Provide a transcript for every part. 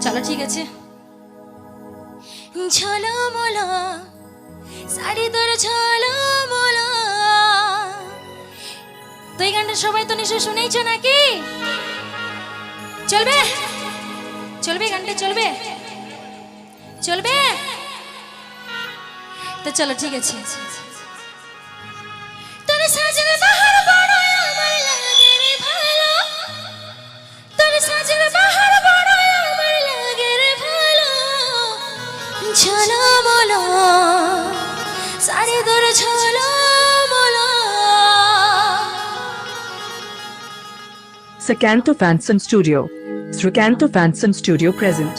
চলো ঠিক আছে। ঝলমলা শাড়ি তোর ঝলমলা, তো এই গানটা সবাই তো নিশ্চয় শুনেইছো নাকি? চলবে চলবে গানটা চলবে চলবে, তো চলো ঠিক আছে। তোর সাজের বাহার বড় আমার লাগে রে ভালো, তোর সাজের বাহার বড় আমার লাগে রে ভালো, ঝলমলা শাড়ি তোর ঝলমলা। Sakanto Fanson Studio. Srikanto Fanson Studio present.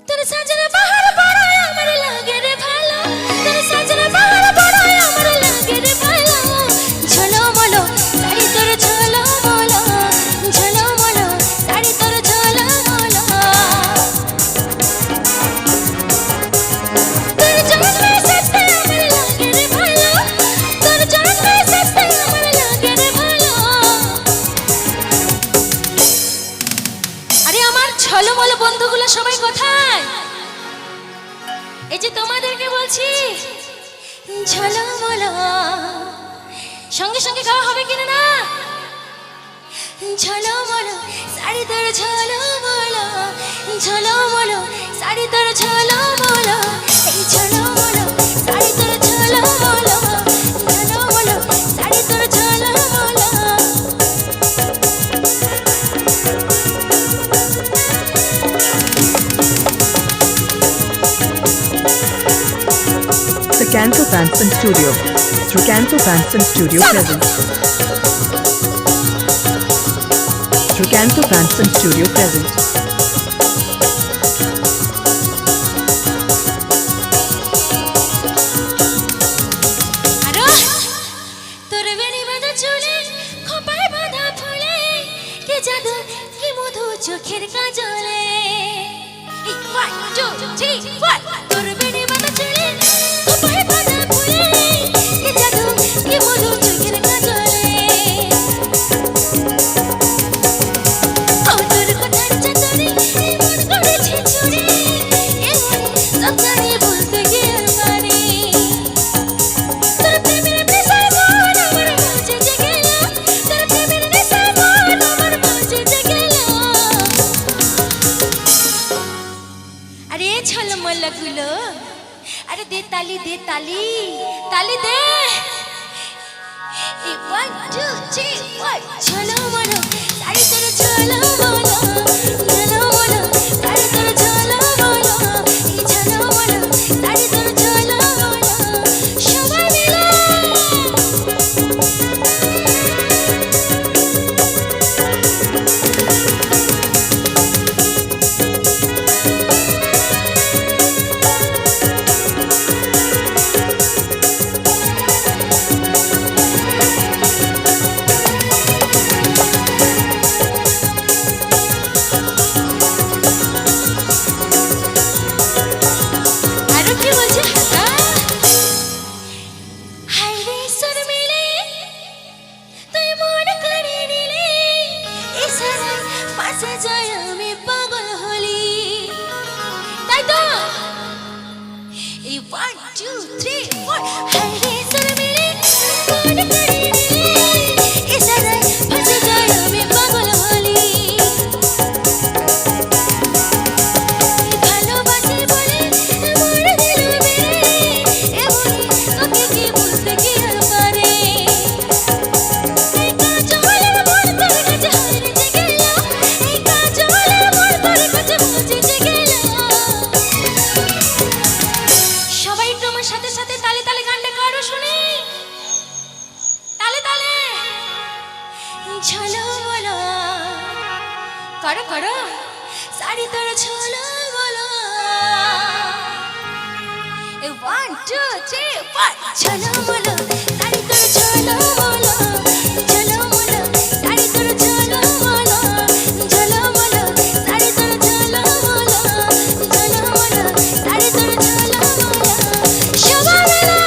তোর সাজের বাহার বড় আমার লাগে রে ভালো, তোর সাজের বাহার বড় আমার লাগে রে ভালো, ঝলমলা শাড়ি তোর ঝলমলা, ঝলমলা শাড়ি তোর ঝলমলা। তোর জন্মে সত্যি আমার লাগে রে ভালো, তোর জন্মে সত্যি আমার লাগে রে ভালো। আরে আমার ঝলমলা বন্ধুগুলো সবাই কোথায়? এই যে তোমাদেরকে বলছি ঝলমলা, সঙ্গে সঙ্গে গাওয়া হবে কিনা না? ঝলমলা শাড়ি তোর ঝলমলা, ঝলমলা শাড়ি তোর ঝলমলা, এই ঝলমলা শাড়ি তোর ঝলমলা, ঝলমলা শাড়ি তোর ঝলমলা। Sakanto Fanson Studio. Srikanto Fanson Studio present. Srikanto Fanson Studio present. আরো তোর বেনি বাঁধা চুলে খোপায় বাঁধা ফুলে, কে জাদু কি মধু চোখের কাজলে। এই 1 2 3 4, তোর বেনি বাঁধা চুলে খোপায় বাঁধা ফুলে, কে জাদু কি মধু চোখের কাজলে। ও তোর কথার চাতরে মন করেছে চুরি, এমন সব জানি বলতে গিয়ে পারি। তোর প্রেমের নেশায় মন আমার মাঝে জেগে গেল, তোর প্রেমের নেশায় মন আমার মাঝে জেগে গেল। আরে ঝলমলা গুলো, আরে দে তালি দে তালি, তালি দে। এই 1 2 3 4, ঝলমলা শাড়ি তোর ঝলমলা, ঝলমলা শাড়ি তোর ঝলমলা, এই ঝলমলা শাড়ি তোর ঝলমলা। সবাই মিলে আরো কি বলছে? হাই রে সুর মিলে তুই মন করে নিলে, ইশারায় পাশে যায় আমি পাগল হলি। তাই তো এই 1 2 3 4, হাই রে সুর মিলে মন করে নিলে, ইশারায় পাশে যায় আমি পাগল হলি। ভালোবাসি বলে মরে দিল মেরে, এমনই তোকে কি বলতে কি আর পারে। এই কাজলের মন তোর কাছে হারিয়ে গেল, এই কাজলের মন তোর কাছে পৌঁছে গেল। সবাই একটু আমার সাথে সাথে তালে তালে গানটা করো শুনি, তালে তালে। ঝলমলা করো করো শাড়ি তোর ঝলমলা। এই 1 2 3 4, ঝলমলা শাড়ি তোর ঝলমলা, ঝলমলা শাড়ি তোর ঝলমলা, ঝলমলা শাড়ি তোর ঝলমলা, ঝলমলা শাড়ি তোর ঝলমলা। সবাই মিলে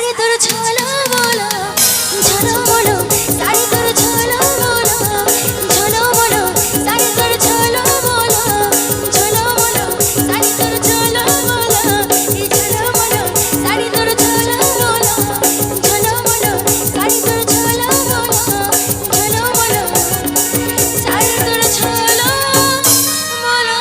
আরে তোর ছোঁয়া